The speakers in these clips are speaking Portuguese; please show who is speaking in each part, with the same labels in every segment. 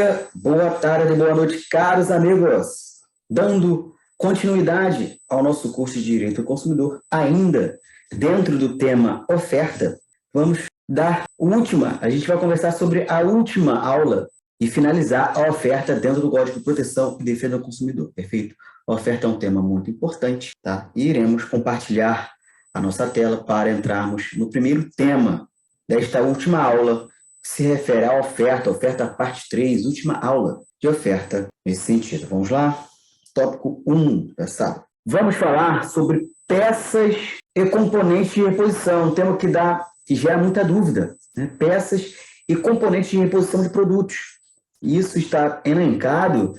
Speaker 1: dia, boa tarde, boa noite, caros amigos. Dando continuidade ao nosso curso de Direito ao Consumidor, ainda dentro do tema oferta, vamos dar a gente vai conversar sobre a última aula e finalizar a oferta dentro do Código de Proteção e Defesa do Consumidor, perfeito? A oferta é um tema muito importante, tá? E iremos compartilhar a nossa tela para entrarmos no primeiro tema desta última aula, que se refere à oferta parte 3, última aula de oferta nesse sentido. Vamos lá? Tópico 1 da sala. Vamos falar sobre peças e componentes de reposição, um tema que gera muita dúvida, né? Peças e componentes de reposição de produtos. Isso está elencado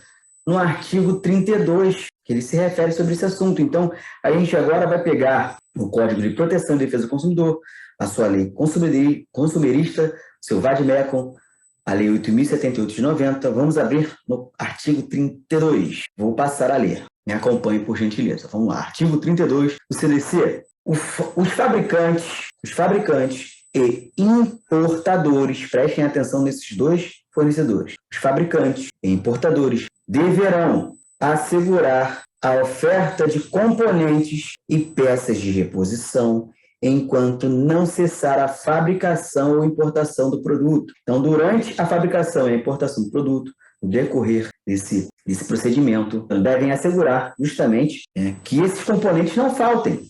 Speaker 1: no artigo 32, que ele se refere sobre esse assunto. Então, a gente agora vai pegar o Código de Proteção e Defesa do Consumidor, a sua lei consumerista, seu VAD-MECOM, a lei 8.078 de 90. Vamos abrir no artigo 32. Vou passar a ler. Me acompanhe, por gentileza. Vamos lá. Artigo 32 do CDC. Os fabricantes e importadores, prestem atenção nesses dois fornecedores. Os fabricantes e importadores deverão assegurar a oferta de componentes e peças de reposição enquanto não cessar a fabricação ou importação do produto. Então, durante a fabricação e a importação do produto, no decorrer desse procedimento, devem assegurar justamente que esses componentes não faltem.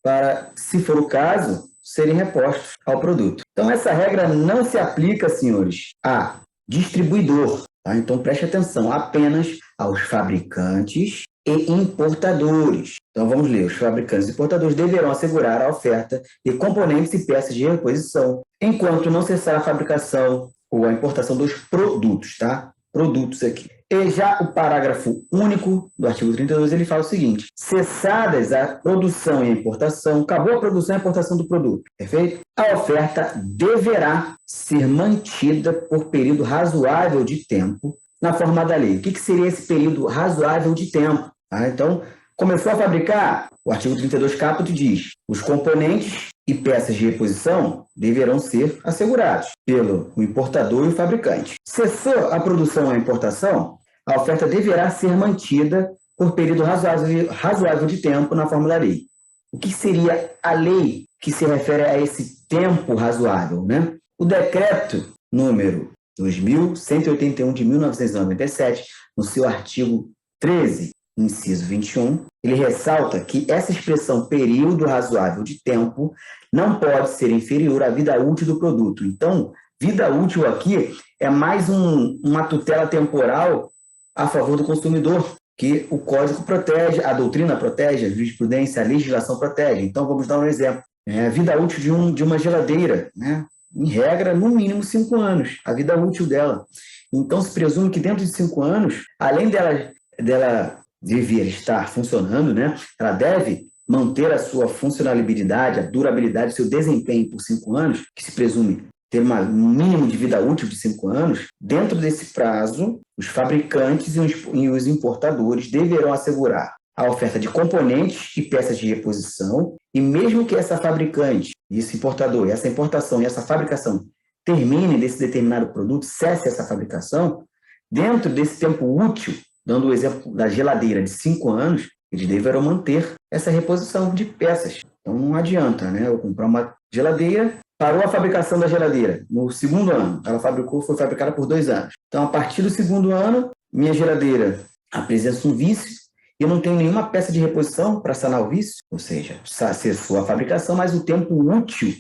Speaker 1: Para, se for o caso, serem repostos ao produto. Então, essa regra não se aplica, senhores, a distribuidor. Tá? Então, preste atenção, apenas aos fabricantes e importadores. Então, vamos ler. Os fabricantes e importadores deverão assegurar a oferta de componentes e peças de reposição, enquanto não cessar a fabricação ou a importação dos produtos, tá? Produtos aqui. E já o parágrafo único do artigo 32, ele fala o seguinte: cessadas a produção e a importação, acabou a produção e a importação do produto, perfeito? A oferta deverá ser mantida por período razoável de tempo na forma da lei. O que seria esse período razoável de tempo? Tá? Então, começou a fabricar, o artigo 32 caput diz: os componentes e peças de reposição deverão ser assegurados pelo importador e o fabricante. Cessou a produção ou a importação, a oferta deverá ser mantida por período razoável de tempo na forma da lei. O que seria a lei que se refere a esse tempo razoável, né? O decreto número 2.181 de 1997, no seu artigo 13, inciso 21, ele ressalta que essa expressão período razoável de tempo não pode ser inferior à vida útil do produto. Então, vida útil aqui é mais uma tutela temporal a favor do consumidor, que o Código protege, a doutrina protege, a jurisprudência, a legislação protege. Então, vamos dar um exemplo. A vida útil de uma geladeira, né? Em regra, no mínimo 5 anos, a vida útil dela. Então, se presume que dentro de 5 anos, além dela dever estar funcionando, né, ela deve manter a sua funcionalidade, a durabilidade, seu desempenho por 5 anos, que se presume ter um mínimo de vida útil de 5 anos. Dentro desse prazo, os fabricantes e os importadores deverão assegurar a oferta de componentes e peças de reposição, e mesmo que essa fabricante, esse importador, essa importação e essa fabricação termine desse determinado produto, cesse essa fabricação, dentro desse tempo útil, dando o exemplo da geladeira de 5 anos, eles deverão manter essa reposição de peças. Então não adianta, né? Eu comprar uma geladeira, parou a fabricação da geladeira no segundo ano, ela foi fabricada por 2 anos. Então, a partir do segundo ano, minha geladeira apresenta um vício, e eu não tenho nenhuma peça de reposição para sanar o vício, ou seja, cessou a fabricação, mas o tempo útil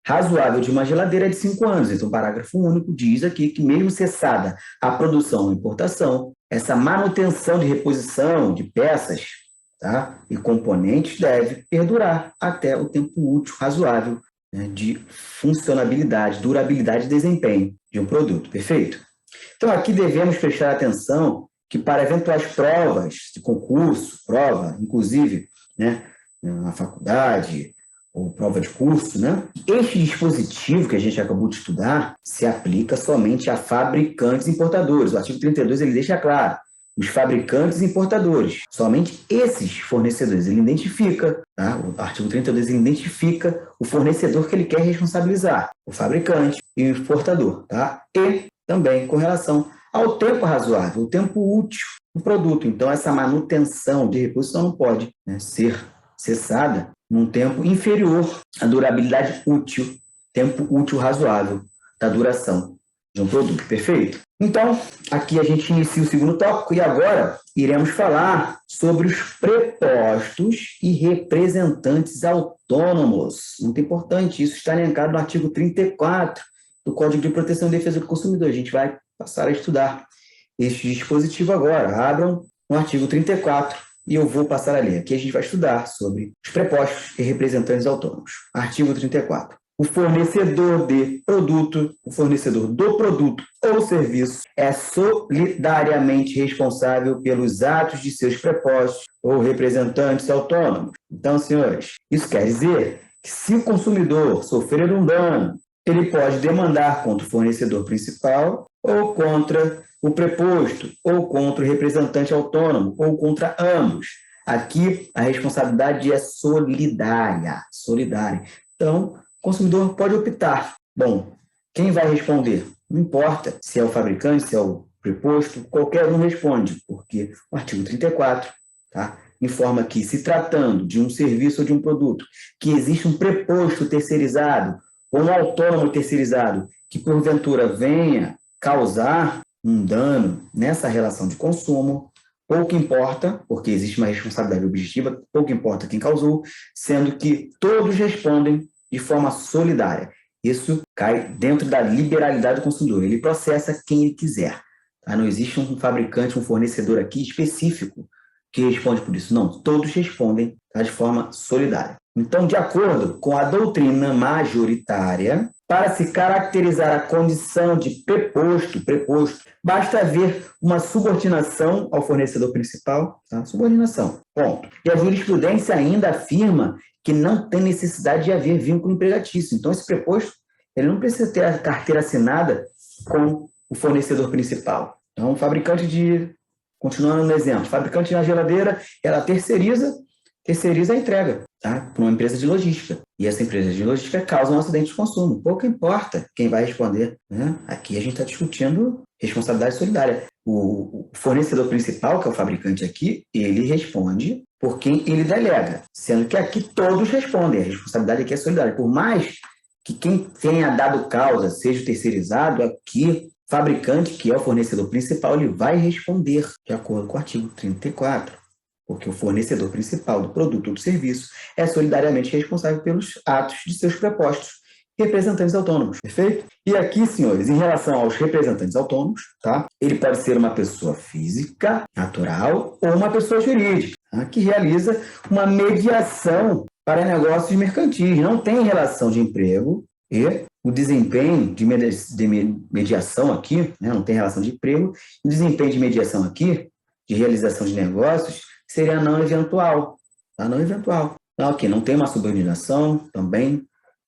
Speaker 1: razoável de uma geladeira é de 5 anos. Então, o parágrafo único diz aqui que, mesmo cessada a produção ou importação, essa manutenção de reposição de peças, tá, e componentes deve perdurar até o tempo útil razoável, né, de funcionabilidade, durabilidade e desempenho de um produto. Perfeito? Então, aqui devemos prestar atenção que, para eventuais provas de concurso, prova, inclusive, né, na faculdade ou prova de curso, né, este dispositivo que a gente acabou de estudar se aplica somente a fabricantes e importadores. O artigo 32 ele deixa claro: os fabricantes e importadores, somente esses fornecedores. Ele identifica, tá? O artigo 32 ele identifica o fornecedor que ele quer responsabilizar, o fabricante e o importador, tá? E também com relação ao tempo razoável, o tempo útil do produto. Então, essa manutenção de reposição não pode, né, ser cessada num tempo inferior à durabilidade útil, tempo útil razoável da duração de um produto. Perfeito? Então, aqui a gente inicia o segundo tópico e agora iremos falar sobre os prepostos e representantes autônomos. Muito importante, isso está elencado no artigo 34 do Código de Proteção e Defesa do Consumidor. A gente vai passar a estudar este dispositivo agora. Abram no artigo 34 e eu vou passar a ler. Aqui a gente vai estudar sobre os prepostos e representantes autônomos. Artigo 34. O fornecedor do produto ou serviço é solidariamente responsável pelos atos de seus prepostos ou representantes autônomos. Então, senhores, isso quer dizer que se o consumidor sofrer um dano, ele pode demandar contra o fornecedor principal ou contra o preposto ou contra o representante autônomo ou contra ambos. Aqui, a responsabilidade é solidária. Então, o consumidor pode optar. Bom, quem vai responder? Não importa se é o fabricante, se é o preposto, qualquer um responde, porque o artigo 34, tá, informa que, se tratando de um serviço ou de um produto, que existe um preposto terceirizado ou um autônomo terceirizado que, porventura, venha causar um dano nessa relação de consumo, pouco importa, porque existe uma responsabilidade objetiva, pouco importa quem causou, sendo que todos respondem de forma solidária. Isso cai dentro da liberalidade do consumidor. Ele processa quem ele quiser. Tá? Não existe um fabricante, um fornecedor aqui específico que responde por isso. Não, todos respondem, tá, de forma solidária. Então, de acordo com a doutrina majoritária, para se caracterizar a condição de preposto, basta haver uma subordinação ao fornecedor principal, tá? Subordinação, ponto. E a jurisprudência ainda afirma que não tem necessidade de haver vínculo empregatício. Então, esse preposto, ele não precisa ter a carteira assinada com o fornecedor principal. Então, continuando no exemplo, fabricante na geladeira, ela terceiriza a entrega, tá, para uma empresa de logística. E essa empresa de logística causa um acidente de consumo. Pouco importa quem vai responder, né? Aqui a gente está discutindo responsabilidade solidária. O fornecedor principal, que é o fabricante aqui, ele responde por quem ele delega, sendo que aqui todos respondem. A responsabilidade aqui é solidária. Por mais que quem tenha dado causa seja terceirizado, aqui fabricante, que é o fornecedor principal, ele vai responder de acordo com o artigo 34, porque o fornecedor principal do produto ou do serviço é solidariamente responsável pelos atos de seus prepostos representantes autônomos, perfeito? E aqui, senhores, em relação aos representantes autônomos, tá? Ele pode ser uma pessoa física, natural, ou uma pessoa jurídica, tá, que realiza uma mediação para negócios mercantis, não tem relação de emprego e o desempenho de mediação aqui, né, não tem relação de emprego, o desempenho de mediação aqui, de realização de negócios, seria não eventual. Tá? Não eventual. Então, aqui não tem uma subordinação também,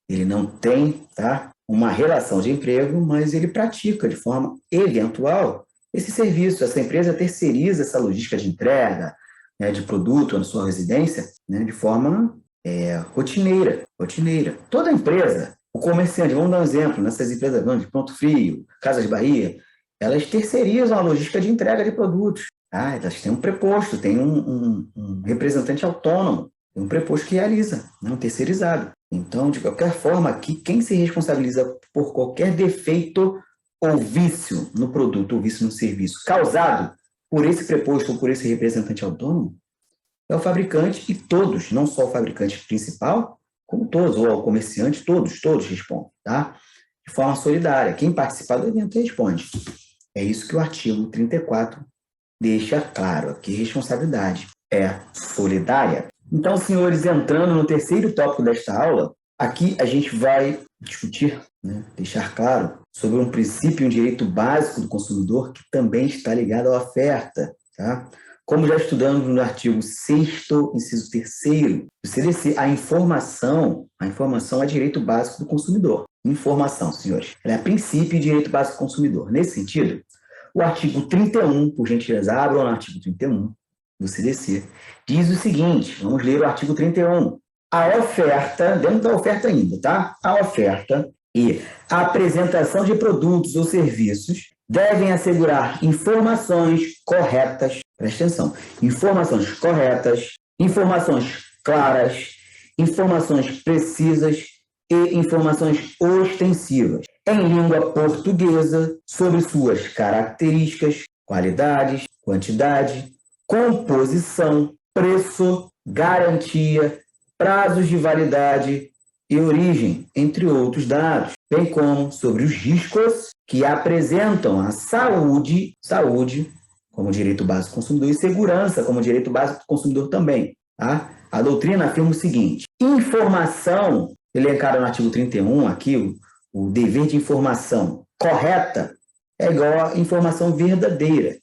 Speaker 1: ele não tem, tá, uma relação de emprego, mas ele pratica de forma eventual esse serviço. Essa empresa terceiriza essa logística de entrega, né, de produto na sua residência, né, de forma rotineira. Toda empresa, o comerciante, vamos dar um exemplo, nessas empresas grandes, Ponto Frio, Casas Bahia, elas terceirizam a logística de entrega de produtos. Tá? Elas têm um preposto, tem um representante autônomo, tem um preposto que realiza, né, um terceirizado. Então, de qualquer forma, aqui, quem se responsabiliza por qualquer defeito ou vício no produto ou vício no serviço causado por esse preposto ou por esse representante autônomo é o fabricante, e todos, não só o fabricante principal, como todos, ou o comerciante, todos respondem, tá? De forma solidária. Quem participar do evento responde. É isso que o artigo 34 deixa claro. Aqui, responsabilidade é solidária. Então, senhores, entrando no terceiro tópico desta aula, aqui a gente vai discutir, né, deixar claro, sobre um princípio e um direito básico do consumidor que também está ligado à oferta, tá? Como já estudamos no artigo 6º, inciso 3º do CDC, a informação é direito básico do consumidor. Informação, senhores, ela é princípio e direito básico do consumidor. Nesse sentido, o artigo 31, por gentileza, abram no artigo 31 do CDC, diz o seguinte, vamos ler o artigo 31. A oferta, dentro da oferta ainda, tá? A oferta e a apresentação de produtos ou serviços devem assegurar informações corretas, presta atenção, informações corretas, informações claras, informações precisas e informações ostensivas em língua portuguesa sobre suas características, qualidades, quantidade, composição, preço, garantia, prazos de validade e origem, entre outros dados, bem como sobre os riscos que apresentam a saúde como direito básico do consumidor e segurança como direito básico do consumidor também. Tá? A doutrina afirma o seguinte: informação, elencada no artigo 31, aqui, o dever de informação correta é igual a informação verdadeira.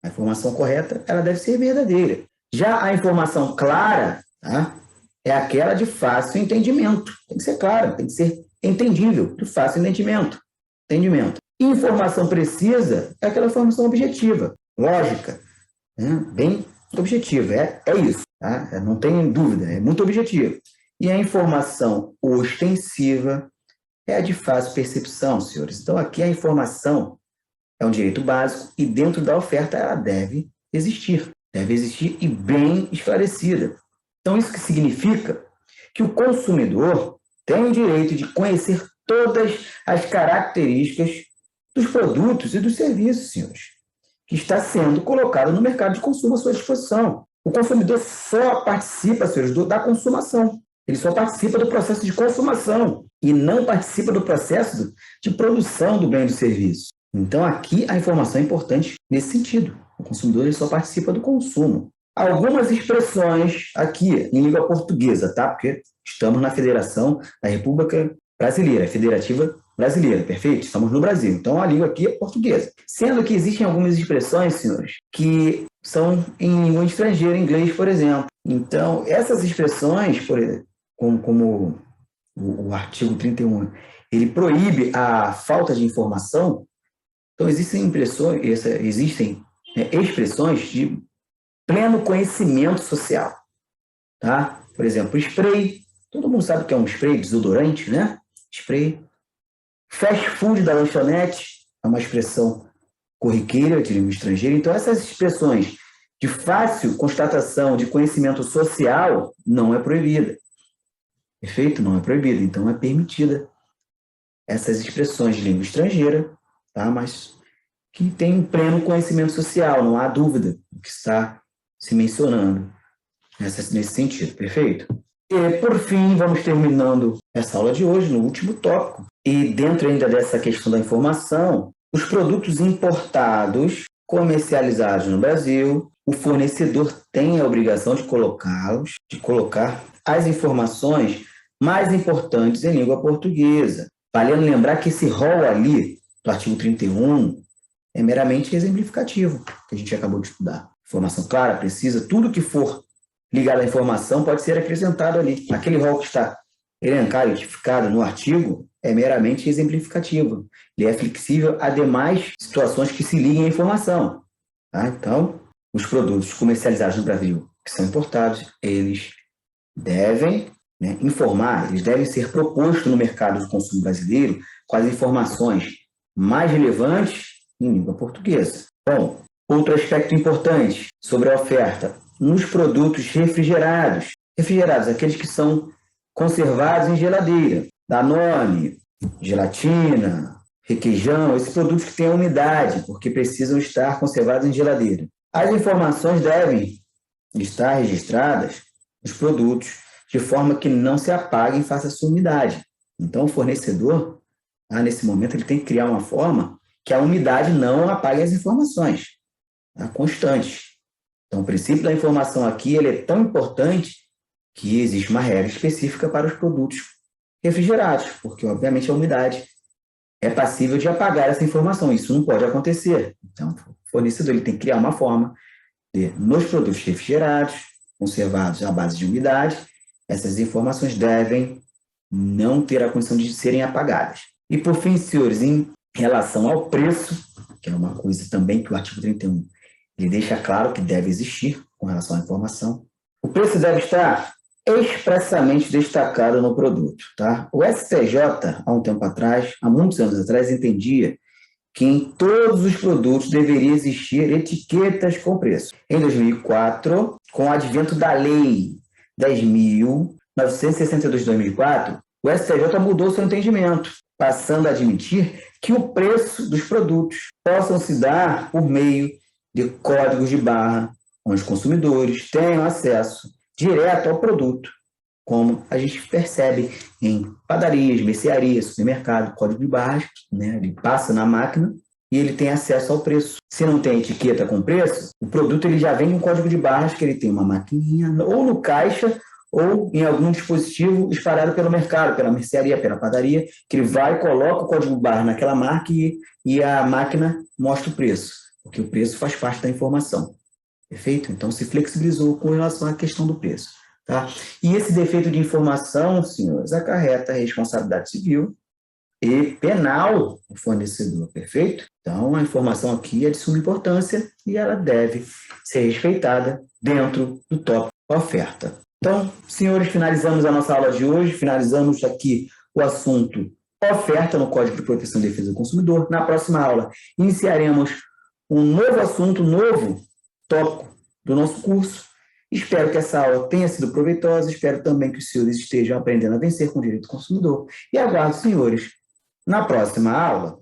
Speaker 1: A informação correta, ela deve ser verdadeira. Já a informação clara, tá, é aquela de fácil entendimento. Tem que ser clara, tem que ser entendível, de fácil entendimento. Informação precisa é aquela informação objetiva, lógica, né? Bem objetiva, é isso. Tá? Não tem dúvida, é muito objetivo. E a informação ostensiva é a de fácil percepção, senhores. Então, aqui a informação é um direito básico e dentro da oferta ela deve existir e bem esclarecida. Então, isso que significa que o consumidor tem o direito de conhecer todas as características dos produtos e dos serviços, senhores, que está sendo colocado no mercado de consumo à sua disposição. O consumidor só participa, senhores, da consumação. Ele só participa do processo de consumação e não participa do processo de produção do bem e do serviço. Então, aqui a informação é importante nesse sentido. O consumidor ele só participa do consumo. Algumas expressões aqui em língua portuguesa, tá? Porque estamos na Federação da República Brasileira, Federativa Brasileira, perfeito? Estamos no Brasil, então a língua aqui é portuguesa. Sendo que existem algumas expressões, senhores, que são em língua estrangeira, inglês, por exemplo. Então, essas expressões, como o artigo 31, ele proíbe a falta de informação. Então, existem expressões de pleno conhecimento social. Tá? Por exemplo, spray. Todo mundo sabe o que é um spray, desodorante, né? Spray. Fast food da lanchonete é uma expressão corriqueira de língua estrangeira. Então, essas expressões de fácil constatação de conhecimento social não é proibida. Perfeito? Não é proibida. Então, é permitida essas expressões de língua estrangeira, tá? Mas que tem um pleno conhecimento social, não há dúvida do que está se mencionando nesse sentido, perfeito? E, por fim, vamos terminando essa aula de hoje no último tópico. E dentro ainda dessa questão da informação, os produtos importados, comercializados no Brasil, o fornecedor tem a obrigação de colocar as informações mais importantes em língua portuguesa. Valendo lembrar que esse rol ali, do artigo 31, é meramente exemplificativo, que a gente acabou de estudar. Informação clara, precisa, tudo que for ligado à informação pode ser acrescentado ali. Aquele rol que está elencado e tipificado no artigo é meramente exemplificativo. Ele é flexível a demais situações que se liguem à informação. Tá? Então, os produtos comercializados no Brasil que são importados, eles devem informar, eles devem ser propostos no mercado de consumo brasileiro com as informações mais relevantes em língua portuguesa. Bom, outro aspecto importante sobre a oferta, nos produtos refrigerados. Refrigerados, aqueles que são conservados em geladeira. Danone, gelatina, requeijão, esses produtos que têm umidade, porque precisam estar conservados em geladeira. As informações devem estar registradas nos produtos de forma que não se apaguem face à sua umidade. Então, o fornecedor, nesse momento, ele tem que criar uma forma que a umidade não apague as informações, constantes. Então, o princípio da informação aqui ele é tão importante que existe uma regra específica para os produtos refrigerados, porque, obviamente, a umidade é passível de apagar essa informação. Isso não pode acontecer. Então, o fornecedor ele tem que criar uma forma de, nos produtos refrigerados, conservados à base de umidade, essas informações devem não ter a condição de serem apagadas. E, por fim, senhores, em relação ao preço, que é uma coisa também que o artigo 31 ele deixa claro que deve existir com relação à informação, o preço deve estar expressamente destacado no produto. Tá? O STJ, há um tempo atrás, há muitos anos atrás, entendia que em todos os produtos deveria existir etiquetas com preço. Em 2004, com o advento da Lei 10.962 de 2004, o STJ mudou seu entendimento, passando a admitir que o preço dos produtos possam se dar por meio de códigos de barra, onde os consumidores tenham acesso direto ao produto, como a gente percebe em padarias, mercearias, supermercado, código de barras, né? Ele passa na máquina e ele tem acesso ao preço. Se não tem etiqueta com preço, o produto ele já vem com código de barras, que ele tem uma maquininha, ou no caixa, ou em algum dispositivo espalhado pelo mercado, pela mercearia, pela padaria, que ele vai e coloca o código de barra naquela marca e a máquina mostra o preço, porque o preço faz parte da informação. Perfeito? Então, se flexibilizou com relação à questão do preço. Tá? E esse defeito de informação, senhores, acarreta responsabilidade civil e penal do fornecedor, perfeito? Então, a informação aqui é de suma importância e ela deve ser respeitada dentro do tópico oferta. Então, senhores, finalizamos a nossa aula de hoje, finalizamos aqui o assunto oferta no Código de Proteção e Defesa do Consumidor. Na próxima aula, iniciaremos um novo assunto, um novo tópico do nosso curso. Espero que essa aula tenha sido proveitosa, espero também que os senhores estejam aprendendo a vencer com o direito do consumidor. E aguardo, senhores, na próxima aula.